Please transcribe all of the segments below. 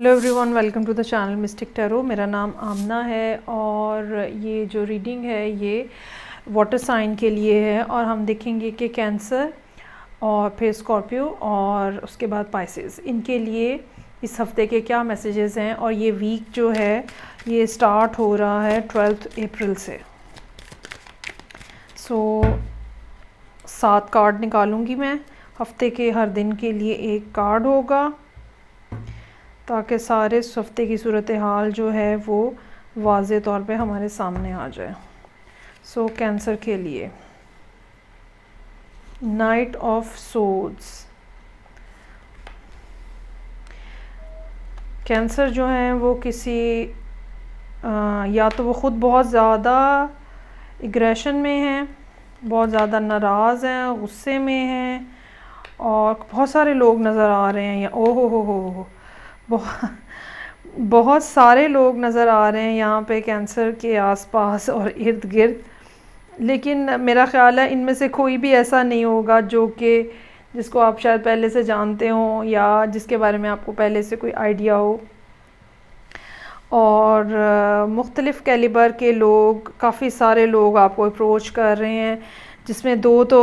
Hello everyone, welcome to the channel mystic tarot. मेरा नाम आमना है और ये जो रीडिंग है ये वाटर साइन के लिए है और हम देखेंगे कि कैंसर और फिर स्कॉर्पियो और उसके बाद पाइसेस, इनके लिए इस हफ्ते के क्या मैसेजेस हैं। और ये वीक जो है ये स्टार्ट हो रहा है 12 अप्रैल से। सो 7 कार्ड निकालूंगी मैं। हफ्ते के हर दिन के लिए एक कार्ड होगा ताकि सारे हफ्ते की सूरत हाल जो है वो वाज़े तौर पे हमारे सामने आ जाए। सो कैंसर के लिए नाइट ऑफ सोर्ड्स। कैंसर जो है वो किसी या तो वो ख़ुद बहुत ज़्यादा एग्रेशन में है, बहुत ज़्यादा नाराज़ हैं, गुस्से में हैं और बहुत सारे लोग नज़र आ रहे हैं। या ओहो हो बहुत सारे लोग नज़र आ रहे हैं यहाँ पे कैंसर के आसपास और इर्द गिर्द। लेकिन मेरा ख़्याल है इनमें से कोई भी ऐसा नहीं होगा जो कि जिसको आप शायद पहले से जानते हो या जिसके बारे में आपको पहले से कोई आइडिया हो। और मुख्तलिफ़ कैलिबर के लोग, काफ़ी सारे लोग आपको अप्रोच कर रहे हैं, जिसमें 2 तो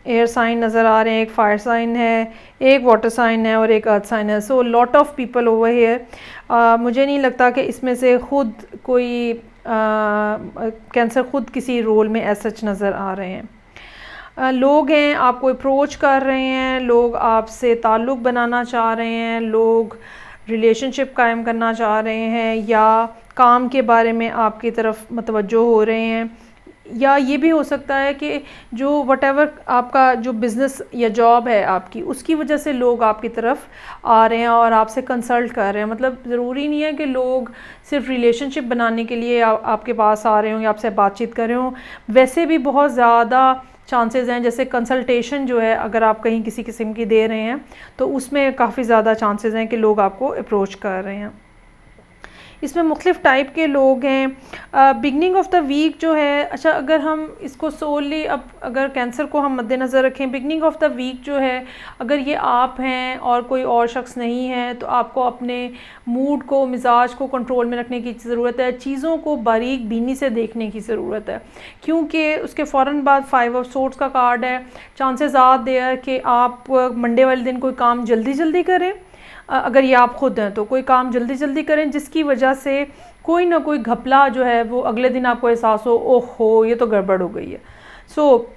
एयर साइन नज़र आ रहे हैं, एक फायर साइन है, एक वाटर साइन है और एक अर्थ साइन है। So lot of people over here. मुझे नहीं लगता कि इसमें से ख़ुद कोई कैंसर ख़ुद किसी रोल में ऐसा नज़र आ रहे हैं। लोग हैं आपको अप्रोच कर रहे हैं, लोग आपसे ताल्लुक़ बनाना चाह रहे हैं, लोग रिलेशनशिप कायम करना चाह रहे हैं या काम के बारे में आपकी तरफ मतवज्जो हो रहे हैं। या ये भी हो सकता है कि जो वटेवर आपका जो बिज़नेस या जॉब है आपकी, उसकी वजह से लोग आपकी तरफ आ रहे हैं और आपसे कंसल्ट कर रहे हैं। मतलब ज़रूरी नहीं है कि लोग सिर्फ रिलेशनशिप बनाने के लिए आपके पास आ रहे हों या आपसे बातचीत कर रहे हों। वैसे भी बहुत ज़्यादा चांसेस हैं, जैसे कंसल्टेशन जो है अगर आप कहीं किसी किस्म की दे रहे हैं तो उसमें काफ़ी ज़्यादा चांसेस हैं कि लोग आपको अप्रोच कर रहे हैं। इसमें मुख्तलिफ़ टाइप के लोग हैं। बिगनिंग ऑफ द वीक जो है, अच्छा अगर हम इसको सोली अब अगर कैंसर को हम मद्देनज़र रखें, बिगनिंग ऑफ द वीक जो है अगर ये आप हैं और कोई और शख्स नहीं है तो आपको अपने मूड को, मिजाज को कंट्रोल में रखने की ज़रूरत है। चीज़ों को बारीक बीनी से देखने की ज़रूरत है, क्योंकि उसके फ़ौरन बाद 5 ऑफ सोर्ड्स का कार्ड है। चांसेस आर देयर कि आप मंडे वाले दिन कोई काम जल्दी जल्दी करें। अगर ये आप ख़ुद हैं तो कोई काम जल्दी जल्दी करें, जिसकी वजह से कोई ना कोई घपला जो है वो अगले दिन आपको एहसास हो, ओहो ये तो गड़बड़ हो गई है। सो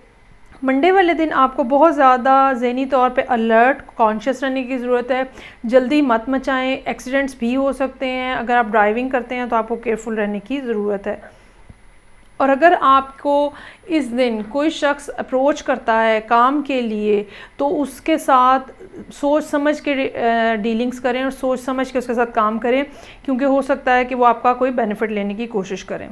मंडे वाले दिन आपको बहुत ज़्यादा ज़हनी तौर पे अलर्ट, कॉन्शियस रहने की ज़रूरत है। जल्दी मत मचाएं, एक्सीडेंट्स भी हो सकते हैं। अगर आप ड्राइविंग करते हैं तो आपको केयरफुल रहने की ज़रूरत है। और अगर आपको इस दिन कोई शख्स अप्रोच करता है काम के लिए तो उसके साथ सोच समझ के डीलिंग्स करें और सोच समझ के उसके साथ काम करें, क्योंकि हो सकता है कि वो आपका कोई बेनिफिट लेने की कोशिश करें।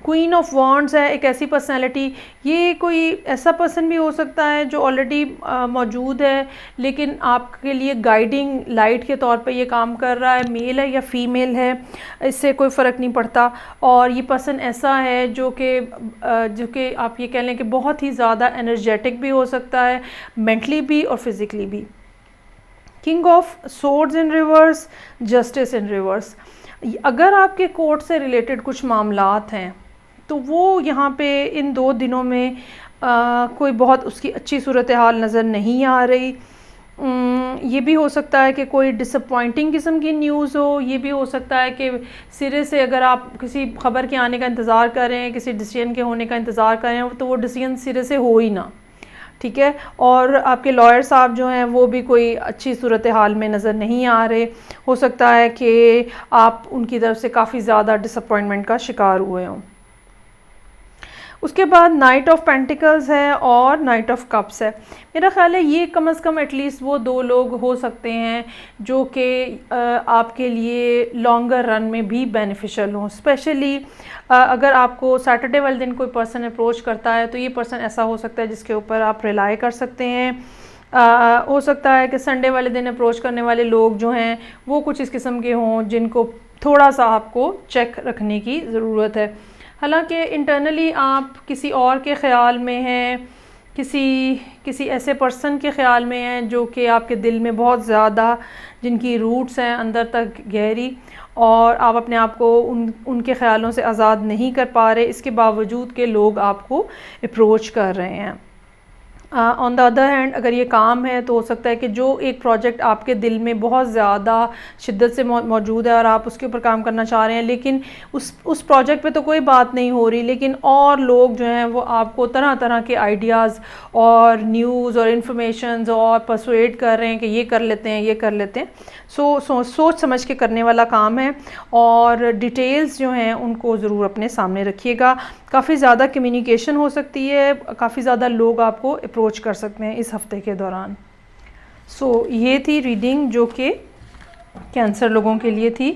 क्वीन ऑफ वॉन्ड्स है एक ऐसी पर्सनैलिटी, ये कोई ऐसा पर्सन भी हो सकता है जो ऑलरेडी मौजूद है लेकिन आपके लिए गाइडिंग लाइट के तौर पे ये काम कर रहा है। मेल है या फीमेल है इससे कोई फ़र्क नहीं पड़ता। और ये पर्सन ऐसा है जो कि आप ये कह लें कि बहुत ही ज़्यादा एनर्जेटिक भी हो सकता है, मेंटली भी और फिज़िकली भी। King of swords in reverse, justice in reverse. अगर आपके कोर्ट से रिलेटेड कुछ मामलात हैं तो वो यहाँ पे इन 2 दिनों में कोई बहुत उसकी अच्छी सूरत हाल नज़र नहीं आ रही। ये भी हो सकता है कि कोई डिसअपॉइंटिंग किस्म की न्यूज़ हो। ये भी हो सकता है कि सिरे से अगर आप किसी ख़बर के आने का इंतज़ार कर रहे हैं, किसी डिसीजन के होने का इंतज़ार कर रहे हैं, तो वो डिसीजन सिरे से हो ही ना, ठीक है। और आपके लॉयर साहब जो हैं वो भी कोई अच्छी सूरत हाल में नज़र नहीं आ रहे। हो सकता है कि आप उनकी तरफ से काफ़ी ज़्यादा डिसअपॉइंटमेंट का शिकार हुए हों। उसके बाद नाइट ऑफ पेंटिकल्स है और नाइट ऑफ कप्स है। मेरा ख्याल है ये कम से कम एटलीस्ट वो 2 लोग हो सकते हैं जो कि आपके लिए लॉन्गर रन में भी बेनिफिशियल हों। स्पेशली अगर आपको सैटरडे वाले दिन कोई पर्सन अप्रोच करता है तो ये पर्सन ऐसा हो सकता है जिसके ऊपर आप रिलाई कर सकते हैं। हो सकता है कि संडे वाले दिन अप्रोच करने वाले लोग जो हैं वो कुछ इस किस्म के हों जिनको थोड़ा सा आपको चेक रखने की ज़रूरत है। हालांकि इंटरनली आप किसी और के ख़्याल में हैं किसी ऐसे पर्सन के ख़्याल में हैं जो कि आपके दिल में बहुत ज़्यादा, जिनकी रूट्स हैं अंदर तक गहरी, और आप अपने आप को उनके ख़्यालों से आज़ाद नहीं कर पा रहे, इसके बावजूद के लोग आपको अप्रोच कर रहे हैं। ऑन द अदर हैंड अगर ये काम है तो हो सकता है कि जो एक प्रोजेक्ट आपके दिल में बहुत ज़्यादा शिद्दत से मौजूद है और आप उसके ऊपर काम करना चाह रहे हैं, लेकिन उस प्रोजेक्ट पे तो कोई बात नहीं हो रही, लेकिन और लोग जो हैं वो आपको तरह तरह के आइडियाज़ और न्यूज़ और इन्फॉर्मेशंस और परसुएड कर रहे हैं कि ये कर लेते हैं, ये कर लेते हैं। सोच समझ के करने वाला काम है, और डिटेल्स जो हैं उनको ज़रूर अपने सामने रखिएगा। काफ़ी ज़्यादा कम्युनिकेशन हो सकती है, काफ़ी ज़्यादा लोग आपको अप्रोच कर सकते हैं इस हफ़्ते के दौरान। ये थी रीडिंग जो कि कैंसर लोगों के लिए थी।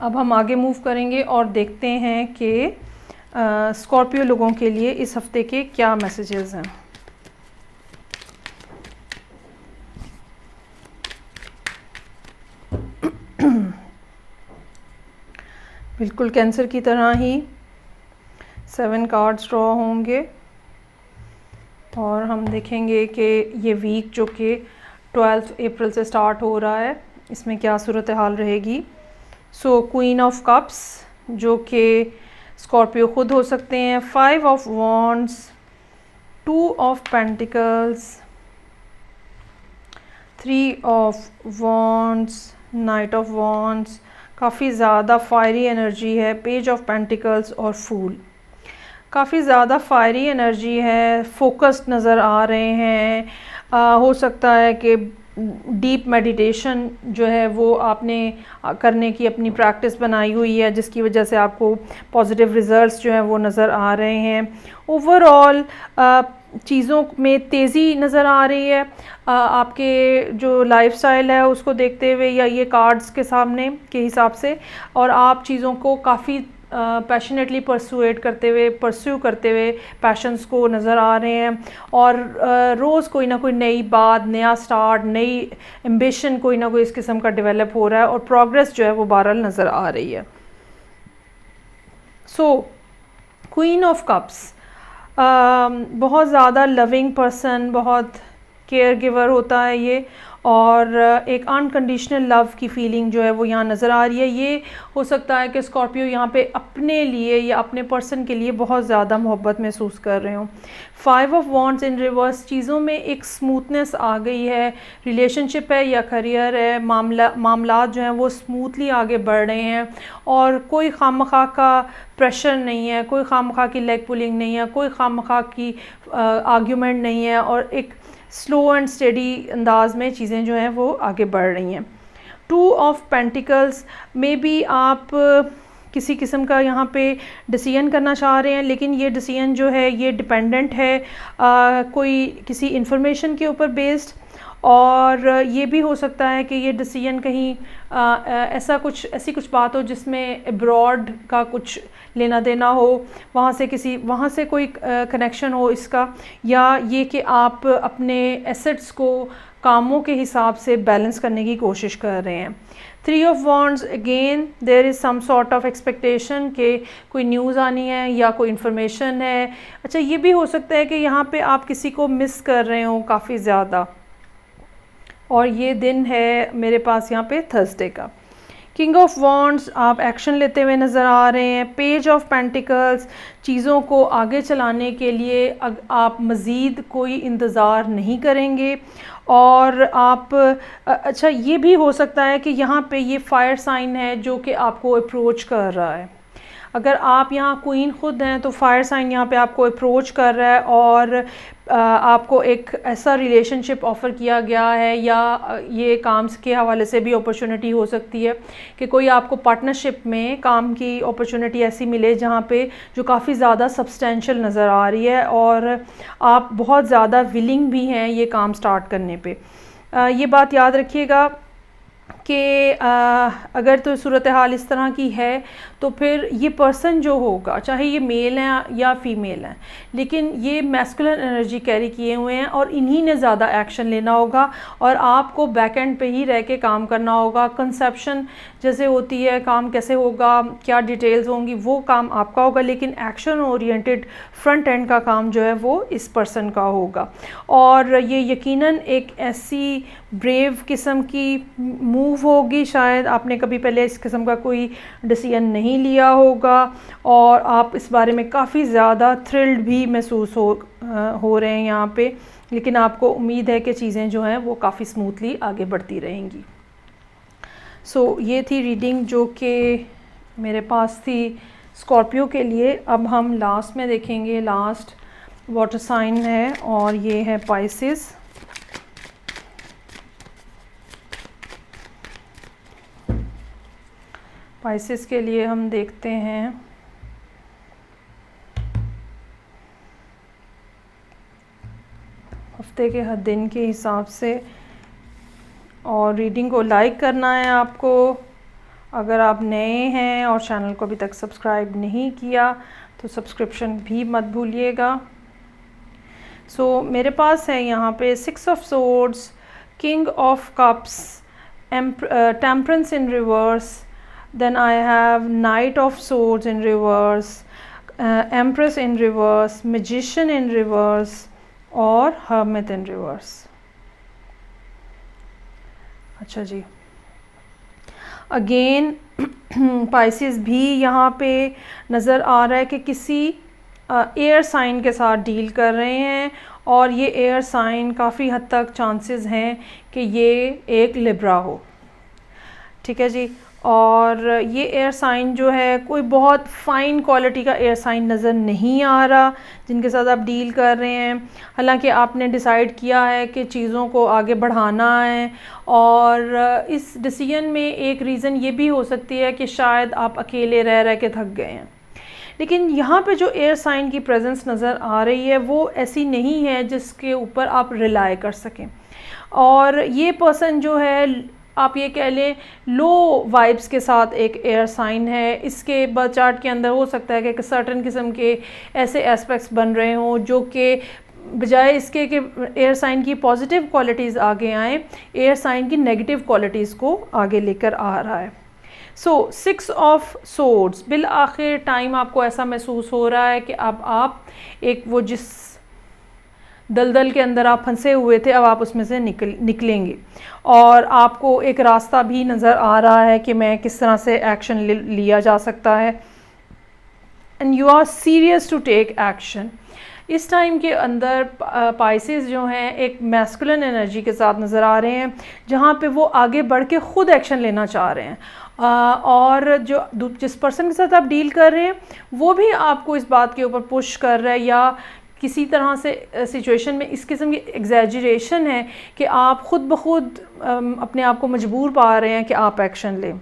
अब हम आगे मूव करेंगे और देखते हैं कि स्कॉर्पियो लोगों के लिए इस हफ़्ते के क्या मैसेजेस हैं। बिल्कुल कैंसर की तरह ही 7 कार्ड्स ड्रॉ होंगे और हम देखेंगे कि ये वीक जो कि 12 अप्रैल से स्टार्ट हो रहा है इसमें क्या सूरत हाल रहेगी। क्वीन ऑफ कप्स जो कि स्कॉर्पियो खुद हो सकते हैं, 5 of wands, 2 of pentacles, 3 of wands, night of wands, काफ़ी ज़्यादा फायरी एनर्जी है, पेज ऑफ पेंटिकल्स और फूल। काफ़ी ज़्यादा फायरी एनर्जी है, फोकस्ड नज़र आ रहे हैं। हो सकता है कि डीप मेडिटेशन जो है वो आपने करने की अपनी प्रैक्टिस बनाई हुई है, जिसकी वजह से आपको पॉजिटिव रिज़ल्ट्स जो हैं वो नज़र आ रहे हैं। ओवरऑल चीज़ों में तेज़ी नज़र आ रही है आपके जो लाइफस्टाइल है उसको देखते हुए या ये कार्ड्स के सामने के हिसाब से, और आप चीज़ों को काफ़ी पैशनेटली परस्यू करते हुए पैशंस को नज़र आ रहे हैं, और रोज़ कोई ना कोई नई बात, नया स्टार्ट, नई एम्बिशन कोई ना कोई इस किस्म का डेवलप हो रहा है, और प्रोग्रेस जो है वो बहरहाल नज़र आ रही है। क्वीन ऑफ कप्स बहुत ज़्यादा लविंग पर्सन, बहुत केयर गिवर होता है ये, और एक अनकंडीशनल लव की फीलिंग जो है वो यहाँ नज़र आ रही है। ये हो सकता है कि स्कॉर्पियो यहाँ पे अपने लिए या अपने पर्सन के लिए बहुत ज़्यादा मोहब्बत महसूस कर रहे हों। 5 ऑफ वॉन्ड्स इन रिवर्स, चीज़ों में एक स्मूथनेस आ गई है, रिलेशनशिप है या करियर है, मामलात जो हैं वो स्मूथली आगे बढ़ रहे हैं, और कोई खामखा का प्रेशर नहीं है, कोई खामखा की लेग पुलिंग नहीं है, कोई खामखा की आर्ग्यूमेंट नहीं है, और एक स्लो एंड स्टेडी अंदाज में चीज़ें जो हैं वो आगे बढ़ रही हैं। 2 ऑफ पेंटिकल्स, मे बी आप किसी किस्म का यहाँ पे डिसीजन करना चाह रहे हैं, लेकिन ये डिसीजन जो है ये डिपेंडेंट है कोई किसी इंफॉर्मेशन के ऊपर बेस्ड, और ये भी हो सकता है कि ये डिसीजन कहीं ऐसी कुछ बात हो जिसमें अब्रॉड का कुछ लेना देना हो, वहाँ से कोई कनेक्शन हो इसका, या ये कि आप अपने एसेट्स को कामों के हिसाब से बैलेंस करने की कोशिश कर रहे हैं। 3 of wands, again there is some sort of expectation कि कोई न्यूज़ आनी है या कोई इन्फॉर्मेशन है। अच्छा, ये भी हो सकता है कि यहाँ पे आप किसी को मिस कर रहे हो काफ़ी ज़्यादा, और ये दिन है मेरे पास यहाँ पे थर्सडे का। किंग ऑफ वॉन्ड्स, आप एक्शन लेते हुए नज़र आ रहे हैं। पेज ऑफ पेंटिकल्स, चीज़ों को आगे चलाने के लिए आप मज़ीद कोई इंतज़ार नहीं करेंगे, और आप अच्छा, ये भी हो सकता है कि यहाँ पे ये फायर साइन है जो कि आपको अप्रोच कर रहा है। अगर आप यहाँ क्वीन खुद हैं तो फायर साइन यहाँ पे आपको अप्रोच कर रहा है, और आपको एक ऐसा रिलेशनशिप ऑफ़र किया गया है, या ये काम के हवाले से भी अपॉर्चुनिटी हो सकती है कि कोई आपको पार्टनरशिप में काम की अपॉर्चुनिटी ऐसी मिले जहाँ पे जो काफ़ी ज़्यादा सब्सटेंशियल नज़र आ रही है, और आप बहुत ज़्यादा विलिंग भी हैं ये काम स्टार्ट करने पे। ये बात याद रखिएगा कि अगर तो सूरत हाल इस तरह की है तो फिर ये पर्सन जो होगा, चाहे ये मेल है या फीमेल है, लेकिन ये मैस्कुलिन एनर्जी कैरी किए हुए हैं और इन्हीं ने ज़्यादा एक्शन लेना होगा और आपको बैक एंड पे ही रह के काम करना होगा। कंसेप्शन जैसे होती है, काम कैसे होगा, क्या डिटेल्स होंगी, वो काम आपका होगा, लेकिन एक्शन ओरिएंटेड फ्रंट एंड का काम जो है वो इस पर्सन का होगा। और ये यकीनन एक ऐसी ब्रेव किस्म की मूव होगी, शायद आपने कभी पहले इस किस्म का कोई डिसीजन नहीं लिया होगा और आप इस बारे में काफ़ी ज़्यादा थ्रिल्ड भी महसूस हो रहे हैं यहाँ पे, लेकिन आपको उम्मीद है कि चीज़ें जो हैं वो काफ़ी स्मूथली आगे बढ़ती रहेंगी। सो ये थी रीडिंग जो कि मेरे पास थी स्कॉर्पियो के लिए। अब हम लास्ट में देखेंगे, लास्ट वाटर साइन है और ये है पाइसेस। पाइसेस के लिए हम देखते हैं हफ्ते के हर दिन के हिसाब से, और रीडिंग को लाइक करना है आपको। अगर आप नए हैं और चैनल को अभी तक सब्सक्राइब नहीं किया तो सब्सक्रिप्शन भी मत भूलिएगा। सो मेरे पास है यहाँ पे 6 of swords, king of cups, temperance in reverse, then I have Knight of Swords in reverse, Empress in reverse, Magician in reverse और Hermit in reverse। अच्छा जी, अगेन पाइसेस भी यहाँ पे नज़र आ रहा है कि किसी एयर साइन के साथ डील कर रहे हैं और ये एयर साइन काफ़ी हद तक चांसेस हैं कि ये एक लिब्रा हो। ठीक है जी, और ये एयर साइन जो है कोई बहुत फ़ाइन क्वालिटी का एयर साइन नज़र नहीं आ रहा जिनके साथ आप डील कर रहे हैं। हालांकि आपने डिसाइड किया है कि चीज़ों को आगे बढ़ाना है, और इस डिसीजन में एक रीज़न ये भी हो सकती है कि शायद आप अकेले रह रह के थक गए हैं। लेकिन यहाँ पे जो एयर साइन की प्रेजेंस नज़र आ रही है वो ऐसी नहीं है जिसके ऊपर आप रिलाई कर सकें, और ये पर्सन जो है आप ये कह लें लो वाइब्स के साथ एक एयर साइन है। इसके बर्थ चार्ट के अंदर हो सकता है कि सर्टन किस्म के ऐसे एस्पेक्ट्स बन रहे हों जो कि बजाय इसके कि एयर साइन की पॉजिटिव क्वालिटीज़ आगे आएँ, एयर साइन की नेगेटिव क्वालिटीज़ को आगे लेकर आ रहा है। सो 6 ऑफ सोर्ड्स, बिल आखिर टाइम आपको ऐसा महसूस हो रहा है कि अब आप एक वो जिस दलदल के अंदर आप फंसे हुए थे अब आप उसमें से निकलेंगे, और आपको एक रास्ता भी नज़र आ रहा है कि मैं किस तरह से एक्शन लिया जा सकता है, and you are serious to take action. इस टाइम के अंदर पाइसेस जो हैं एक मैस्कुलिन एनर्जी के साथ नज़र आ रहे हैं जहाँ पे वो आगे बढ़ के ख़ुद एक्शन लेना चाह रहे हैं, और जो जिस पर्सन के साथ आप डील कर रहे हैं वो भी आपको इस बात के ऊपर पुश कर रहा है या किसी तरह से सिचुएशन में इस किस्म की एग्जैजरेशन है कि आप ख़ुद ब खुद अपने आप को मजबूर पा रहे हैं कि आप एक्शन लें।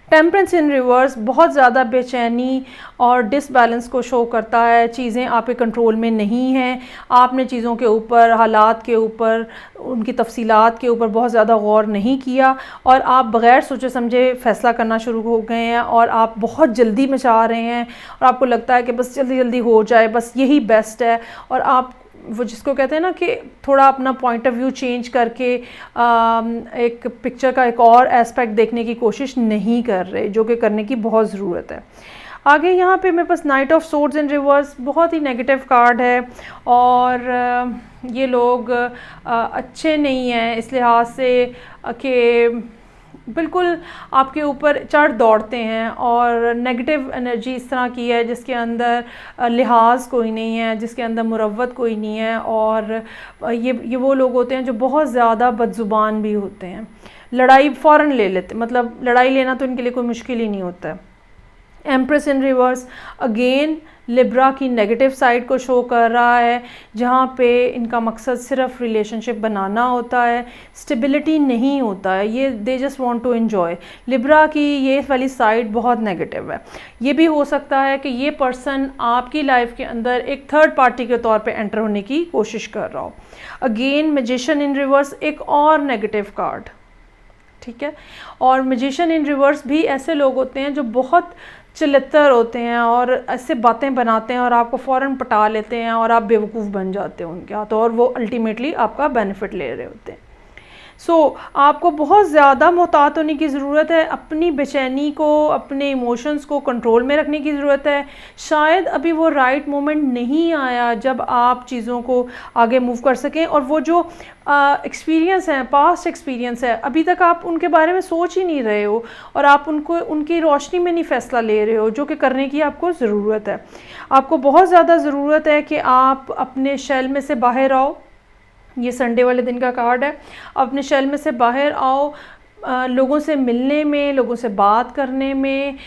टेम्परेंस इन रिवर्स बहुत ज़्यादा बेचैनी और डिसबैलेंस को शो करता है। चीज़ें आपके कंट्रोल में नहीं हैं, आपने चीज़ों के ऊपर, हालात के ऊपर, उनकी तफसीलात के ऊपर बहुत ज़्यादा गौर नहीं किया और आप बग़ैर सोचे समझे फ़ैसला करना शुरू हो गए हैं, और आप बहुत जल्दी मचा रहे हैं और आपको लगता है कि बस जल्दी जल्दी हो जाए, बस यही बेस्ट है। और आप वो जिसको कहते हैं ना कि थोड़ा अपना पॉइंट ऑफ व्यू चेंज करके एक पिक्चर का एक और एस्पेक्ट देखने की कोशिश नहीं कर रहे, जो कि करने की बहुत ज़रूरत है। आगे यहाँ पे मेरे पास knight of swords in reverse बहुत ही नेगेटिव कार्ड है, और ये लोग अच्छे नहीं हैं इस लिहाज से कि बिल्कुल आपके ऊपर चढ़ दौड़ते हैं, और नेगेटिव एनर्जी इस तरह की है जिसके अंदर लिहाज कोई नहीं है, जिसके अंदर मुरव्वत कोई नहीं है, और ये वो लोग होते हैं जो बहुत ज़्यादा बदज़ुबान भी होते हैं, लड़ाई फ़ौरन ले लेते, मतलब लड़ाई लेना तो इनके लिए कोई मुश्किल ही नहीं होता है। एम्प्रेस इन रिवर्स अगेन लिब्रा की नेगेटिव साइड को शो कर रहा है, जहाँ पे इनका मकसद सिर्फ रिलेशनशिप बनाना होता है, स्टेबिलिटी नहीं होता है, ये they just want to enjoy. Libra की ये वाली साइड बहुत नेगेटिव है। ये भी हो सकता है कि ये पर्सन आपकी लाइफ के अंदर एक थर्ड पार्टी के तौर पे एंटर होने की कोशिश कर रहा हो। अगेन मैजिशियन इन रिवर्स एक और नेगेटिव कार्ड, ठीक है। और मैजिशियन इन रिवर्स भी ऐसे लोग होते हैं जो बहुत चलत्तर होते हैं और ऐसे बातें बनाते हैं और आपको फ़ौरन पटा लेते हैं और आप बेवकूफ़ बन जाते हो उनके हाथों, और वो अल्टीमेटली आपका बेनिफिट ले रहे होते हैं। आपको बहुत ज़्यादा मोहतात होने की ज़रूरत है, अपनी बेचैनी को, अपने इमोशंस को कंट्रोल में रखने की ज़रूरत है। शायद अभी वो राइट मोमेंट नहीं आया जब आप चीज़ों को आगे मूव कर सकें, और वो जो एक्सपीरियंस है, पास्ट एक्सपीरियंस है, अभी तक आप उनके बारे में सोच ही नहीं रहे हो और आप उनको उनकी रोशनी में नहीं फ़ैसला ले रहे हो, जो कि करने की आपको ज़रूरत है। आपको बहुत ज़्यादा ज़रूरत है कि आप अपने शेल में से बाहर आओ। ये संडे वाले दिन का कार्ड है। अपने शेल में से बाहर आओ, लोगों से मिलने में, लोगों से बात करने में,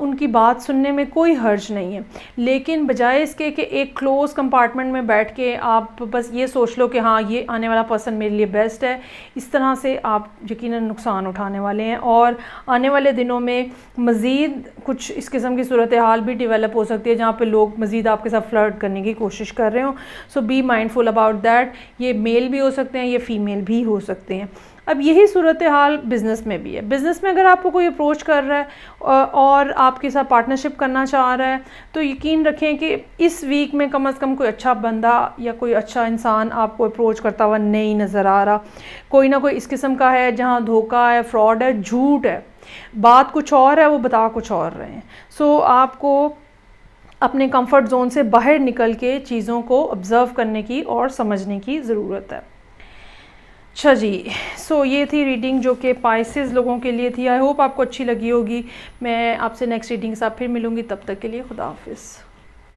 उनकी बात सुनने में कोई हर्ज नहीं है, लेकिन बजाय इसके कि एक क्लोज़ कंपार्टमेंट में बैठ के आप बस ये सोच लो कि हाँ ये आने वाला पर्सन मेरे लिए बेस्ट है, इस तरह से आप यकीनन नुकसान उठाने वाले हैं। और आने वाले दिनों में मज़ीद कुछ इस किस्म की सूरत हाल भी डेवलप हो सकती है जहाँ पे लोग मज़ीद आपके साथ फ्लर्ट करने की कोशिश कर रहे हो। सो बी माइंडफुल अबाउट दैट। ये मेल भी हो सकते हैं, ये फ़ीमेल भी हो सकते हैं। अब यही सूरत हाल बिज़नेस में भी है। बिज़नेस में अगर आपको कोई अप्रोच कर रहा है और आपके साथ पार्टनरशिप करना चाह रहा है, तो यकीन रखें कि इस वीक में कम से कम कोई अच्छा बंदा या कोई अच्छा इंसान आपको अप्रोच करता हुआ नहीं नज़र आ रहा। कोई ना कोई इस किस्म का है जहाँ धोखा है, फ्रॉड है, झूठ है, बात कुछ और है, वो बता कुछ और रहे हैं। आपको अपने कंफर्ट जोन से बाहर निकल के चीज़ों को ऑब्ज़र्व करने की और समझने की ज़रूरत है। अच्छा जी, ये थी रीडिंग जो कि पाइसेस लोगों के लिए थी। आई होप आपको अच्छी लगी होगी। मैं आपसे नेक्स्ट रीडिंग के साथ फिर मिलूँगी, तब तक के लिए खुदा हाफिज़।